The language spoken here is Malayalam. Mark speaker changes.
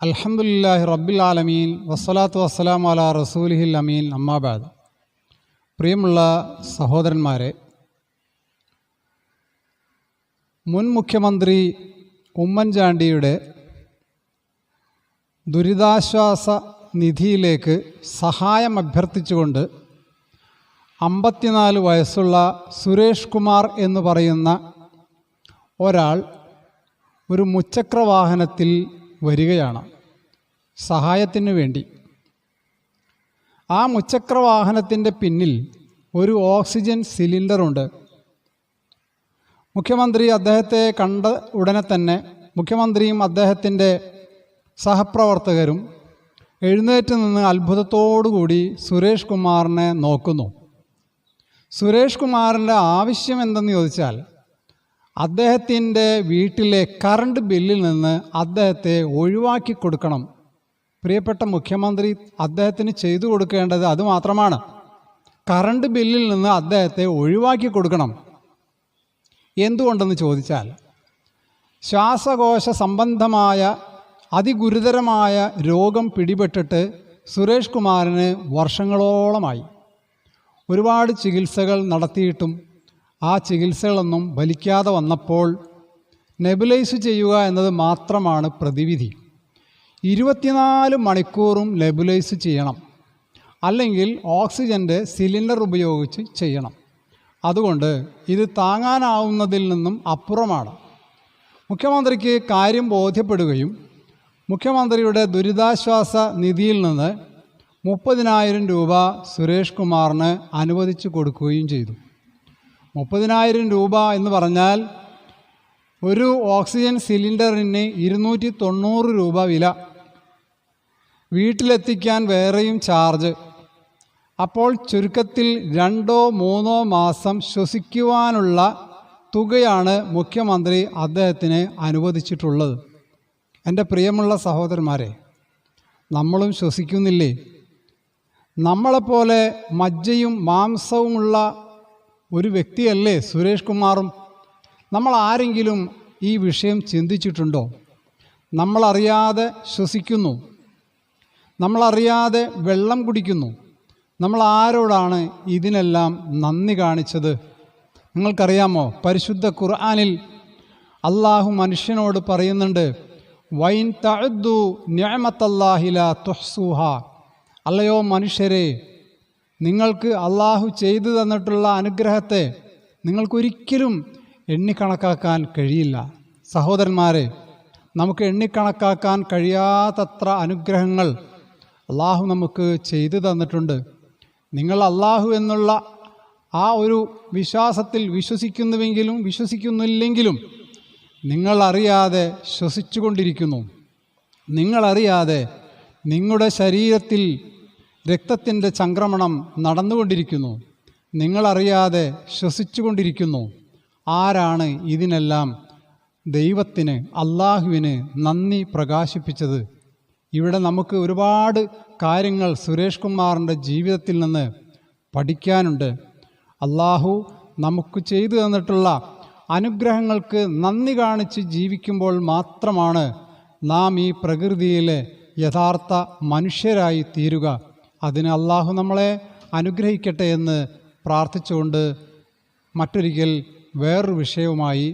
Speaker 1: അൽഹംദുലില്ലാഹി റബ്ബിൽ ആലമീൻ വസ്സലാത്തു വസ്സലാമു അലാ റസൂലിഹിൽ അമീൻ അമ്മാബാദ്. പ്രിയമുള്ള സഹോദരന്മാരെ, മുൻ മുഖ്യമന്ത്രി ഉമ്മൻചാണ്ടിയുടെ ദുരിതാശ്വാസ നിധിയിലേക്ക് സഹായം അഭ്യർത്ഥിച്ചുകൊണ്ട് 54 വയസ്സുള്ള സുരേഷ് കുമാർ എന്ന് പറയുന്ന ഒരാൾ ഒരു മുച്ചക്രവാഹനത്തിൽ വരികയാണ് സഹായത്തിന് വേണ്ടി. ആ മുച്ചക്രവാഹനത്തിൻ്റെ പിന്നിൽ ഒരു ഓക്സിജൻ സിലിണ്ടറുണ്ട്. മുഖ്യമന്ത്രി അദ്ദേഹത്തെ കണ്ട ഉടനെ തന്നെ മുഖ്യമന്ത്രിയും അദ്ദേഹത്തിൻ്റെ സഹപ്രവർത്തകരും എഴുന്നേറ്റ് നിന്ന് അത്ഭുതത്തോടുകൂടി സുരേഷ് കുമാറിനെ നോക്കുന്നു. സുരേഷ് കുമാറിൻ്റെ ആവശ്യം എന്തെന്ന് ചോദിച്ചാൽ, അദ്ദേഹത്തിൻ്റെ വീട്ടിലെ കറണ്ട് ബില്ലിൽ നിന്ന് അദ്ദേഹത്തെ ഒഴിവാക്കി കൊടുക്കണം. പ്രിയപ്പെട്ട മുഖ്യമന്ത്രി അദ്ദേഹത്തിന് ചെയ്തു കൊടുക്കേണ്ടത് അതുമാത്രമാണ്. കറണ്ട് ബില്ലിൽ നിന്ന് അദ്ദേഹത്തെ ഒഴിവാക്കി കൊടുക്കണം. എന്തുകൊണ്ടെന്ന് ചോദിച്ചാൽ, ശ്വാസകോശ സംബന്ധമായ അതിഗുരുതരമായ രോഗം പിടിപെട്ടിട്ട് സുരേഷ് കുമാറിന് വർഷങ്ങളോളമായി. ഒരുപാട് ചികിത്സകൾ നടത്തിയിട്ടും ആ ചികിത്സകളൊന്നും ഫലിക്കാതെ വന്നപ്പോൾ നെബുലൈസ് ചെയ്യുക എന്നത് മാത്രമാണ് പ്രതിവിധി. 24 മണിക്കൂറും നെബുലൈസ് ചെയ്യണം, അല്ലെങ്കിൽ ഓക്സിജൻ്റെ സിലിണ്ടർ ഉപയോഗിച്ച് ചെയ്യണം. അതുകൊണ്ട് ഇത് താങ്ങാനാവുന്നതിൽ നിന്നും അപ്പുറമാണ്. മുഖ്യമന്ത്രിക്ക് കാര്യം ബോധ്യപ്പെടുകയും മുഖ്യമന്ത്രിയുടെ ദുരിതാശ്വാസ നിധിയിൽ നിന്ന് 30,000 രൂപ സുരേഷ് കുമാറിന് അനുവദിച്ചു കൊടുക്കുകയും ചെയ്തു. 30,000 രൂപ എന്ന് പറഞ്ഞാൽ ഒരു ഓക്സിജൻ സിലിണ്ടറിന് 290 രൂപ വില, വീട്ടിലെത്തിക്കാൻ വേറെയും ചാർജ്. അപ്പോൾ ചുരുക്കത്തിൽ 2-3 മാസം ശ്വസിക്കുവാനുള്ള തുകയാണ് മുഖ്യമന്ത്രി അദ്ദേഹത്തിന് അനുവദിച്ചിട്ടുള്ളത്. എൻ്റെ പ്രിയമുള്ള സഹോദരന്മാരെ, നമ്മളും ശ്വസിക്കുന്നില്ലേ? നമ്മളെപ്പോലെ മജ്ജയും മാംസവുമുള്ള ഒരു വ്യക്തിയല്ലേ സുരേഷ് കുമാറും? നമ്മൾ ആരെങ്കിലും ഈ വിഷയം ചിന്തിച്ചിട്ടുണ്ടോ? നമ്മളറിയാതെ ശ്വസിക്കുന്നു, നമ്മളറിയാതെ വെള്ളം കുടിക്കുന്നു. നമ്മൾ ആരോടാണ് ഇതിനെല്ലാം നന്ദി കാണിച്ചത്? നിങ്ങൾക്കറിയാമോ, പരിശുദ്ധ ഖുർആനിൽ അള്ളാഹു മനുഷ്യനോട് പറയുന്നുണ്ട്, വൈൻ തഅദ്ദു നിഅമത്തല്ലാഹി ലാ തുഹ്സൂഹ. അല്ലയോ മനുഷ്യരെ, നിങ്ങൾക്ക് അള്ളാഹു ചെയ്തു തന്നിട്ടുള്ള അനുഗ്രഹത്തെ നിങ്ങൾക്കൊരിക്കലും എണ്ണിക്കണക്കാക്കാൻ കഴിയില്ല. സഹോദരന്മാരെ, നമുക്ക് എണ്ണിക്കണക്കാക്കാൻ കഴിയാത്തത്ര അനുഗ്രഹങ്ങൾ അള്ളാഹു നമുക്ക് ചെയ്തു തന്നിട്ടുണ്ട്. നിങ്ങൾ അള്ളാഹു എന്നുള്ള ആ ഒരു വിശ്വാസത്തിൽ വിശ്വസിക്കുന്നുവെങ്കിലും വിശ്വസിക്കുന്നില്ലെങ്കിലും നിങ്ങളറിയാതെ ശ്വസിച്ചുകൊണ്ടിരിക്കുന്നു. നിങ്ങളറിയാതെ നിങ്ങളുടെ ശരീരത്തിൽ രക്തത്തിൻ്റെ ചംക്രമണം നടന്നുകൊണ്ടിരിക്കുന്നു. നിങ്ങളറിയാതെ ശ്വസിച്ചുകൊണ്ടിരിക്കുന്നു. ആരാണ് ഇതിനെല്ലാം ദൈവത്തിന്, അള്ളാഹുവിന് നന്ദി പ്രകാശിപ്പിച്ചത്? ഇവിടെ നമുക്ക് ഒരുപാട് കാര്യങ്ങൾ സുരേഷ് കുമാറിൻ്റെ ജീവിതത്തിൽ നിന്ന് പഠിക്കാനുണ്ട്. അള്ളാഹു നമുക്ക് ചെയ്തു തന്നിട്ടുള്ള അനുഗ്രഹങ്ങൾക്ക് നന്ദി കാണിച്ച് ജീവിക്കുമ്പോൾ മാത്രമാണ് നാം ഈ പ്രകൃതിയിലെ യഥാർത്ഥ മനുഷ്യരായി തീരുക. അതിന് അള്ളാഹു നമ്മളെ അനുഗ്രഹിക്കട്ടെ എന്ന് പ്രാർത്ഥിച്ചുകൊണ്ട് മറ്റൊരിക്കൽ വേറൊരു വിഷയവുമായി